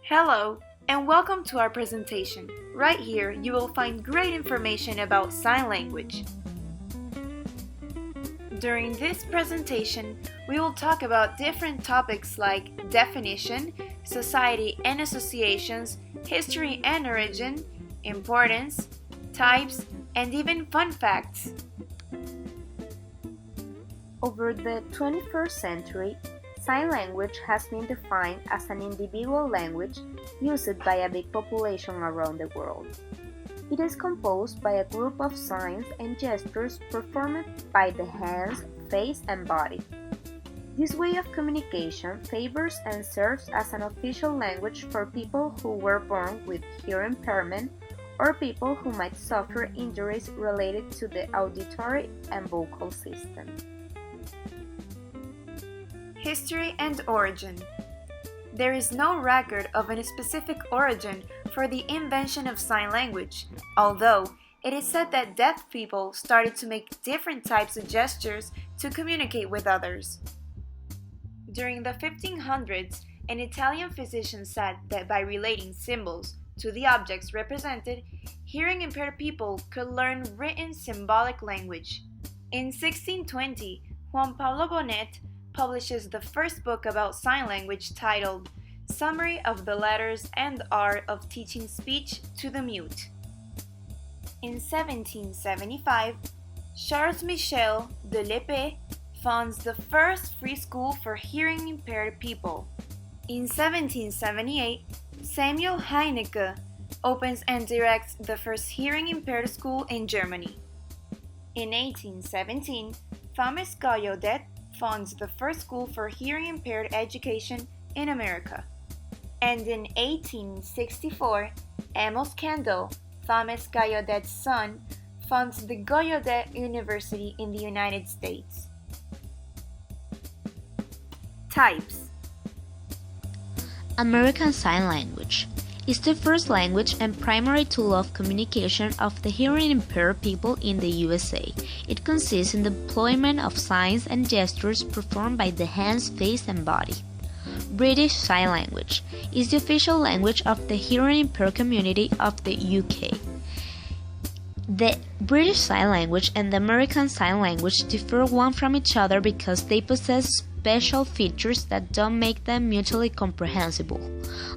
Hello, and welcome to our presentation. Right here, you will find great information about sign language. During this presentation, we will talk about different topics like definition, society and associations, history and origin, importance, types, and even fun facts. Over the 21st century, sign language has been defined as an individual language used by a big population around the world. It is composed by a group of signs and gestures performed by the hands, face, and body. This way of communication favors and serves as an official language for people who were born with hearing impairment or people who might suffer injuries related to the auditory and vocal system. History and origin. There is no record of any specific origin for the invention of sign language, although it is said that deaf people started to make different types of gestures to communicate with others. During the 1500s, an Italian physician said that by relating symbols to the objects represented, hearing impaired people could learn written symbolic language. In 1620, Juan Pablo Bonet publishes the first book about sign language titled Summary of the Letters and Art of Teaching Speech to the Mute. In 1775, Charles Michel de l'Épée founds the first free school for hearing impaired people. In 1778, Samuel Heinecke opens and directs the first hearing impaired school in Germany. In 1817, Thomas Gallaudet funds the first school for hearing impaired education in America. And in 1864, Amos Kendall, Thomas Gallaudet's son, funds the Gallaudet University in the United States. Types. American Sign Language is the first language and primary tool of communication of the hearing impaired people in the USA. It consists in the employment of signs and gestures performed by the hands, face, and body. British Sign Language is the official language of the hearing impaired community of the UK. The British Sign Language and the American Sign Language differ one from each other because they possess special features that don't make them mutually comprehensible.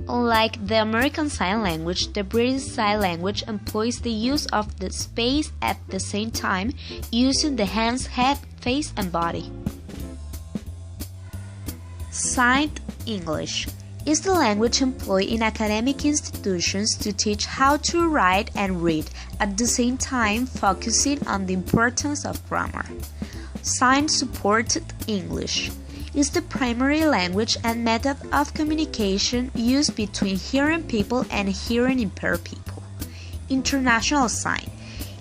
Unlike the American Sign Language, the British Sign Language employs the use of the space at the same time, using the hands, head, face, and body. Signed English is the language employed in academic institutions to teach how to write and read, at the same time focusing on the importance of grammar. Sign-supported English is the primary language and method of communication used between hearing people and hearing impaired people. International Sign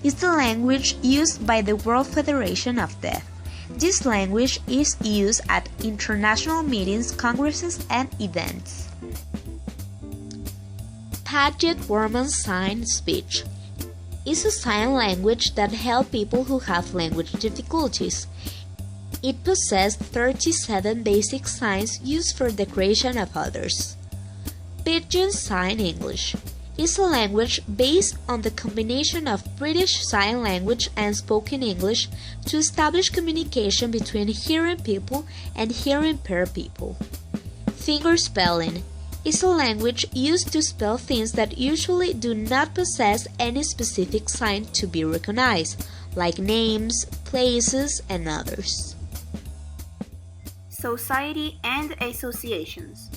is the language used by the World Federation of Deaf. This language is used at international meetings, congresses, and events. Paget-Worman Sign Speech is a sign language that helps people who have language difficulties. It possesses 37 basic signs used for the creation of others. Pidgin Sign English is a language based on the combination of British Sign Language and spoken English to establish communication between hearing people and hearing impaired people. Fingerspelling is a language used to spell things that usually do not possess any specific sign to be recognized, like names, places, and others. Society and associations.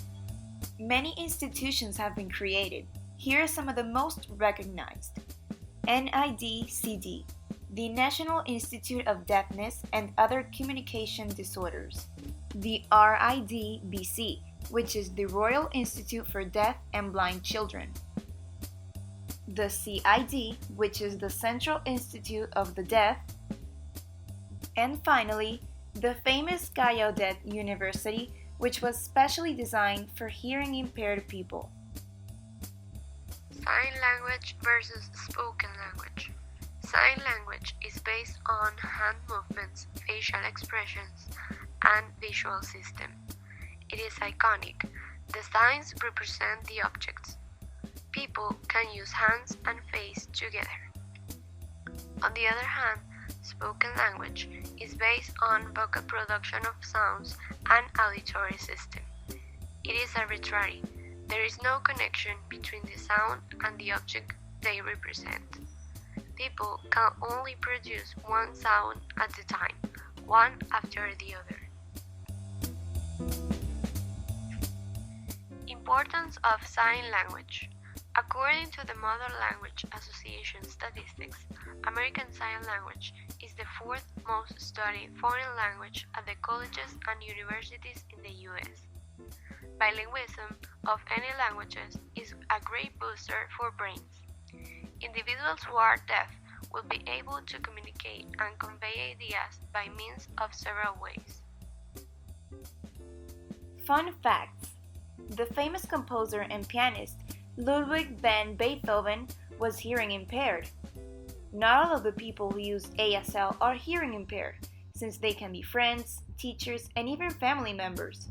Many institutions have been created. Here are some of the most recognized. NIDCD, the National Institute of Deafness and Other Communication Disorders. The RIDBC, which is the Royal Institute for Deaf and Blind Children. The CID, which is the Central Institute of the Deaf. And finally, the famous Gallaudet University, which was specially designed for hearing impaired people. Sign language versus spoken language. Sign language is based on hand movements, facial expressions, and visual system. It is iconic. The signs represent the objects. People can use hands and face together. On the other hand, spoken language is based on vocal production of sounds and auditory system. It is arbitrary. There is no connection between the sound and the object they represent. People can only produce one sound at a time, one after the other. Importance of sign language. According to the Modern Language Association statistics, American Sign Language is the fourth most studied foreign language at the colleges and universities in the US. Bilingualism of any languages is a great booster for brains. Individuals who are deaf will be able to communicate and convey ideas by means of several ways. Fun facts. The famous composer and pianist Ludwig van Beethoven was hearing impaired. Not all of the people who use ASL are hearing impaired, since they can be friends, teachers, and even family members.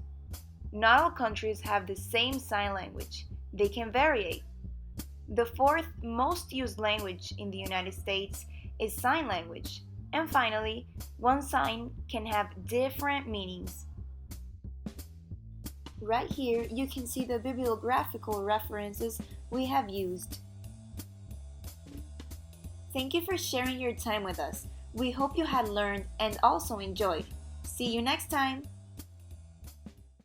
Not all countries have the same sign language. They can vary. The fourth most used language in the United States is sign language. And finally, one sign can have different meanings. Right here, you can see the bibliographical references we have used. Thank you for sharing your time with us. We hope you had learned and also enjoyed. See you next time!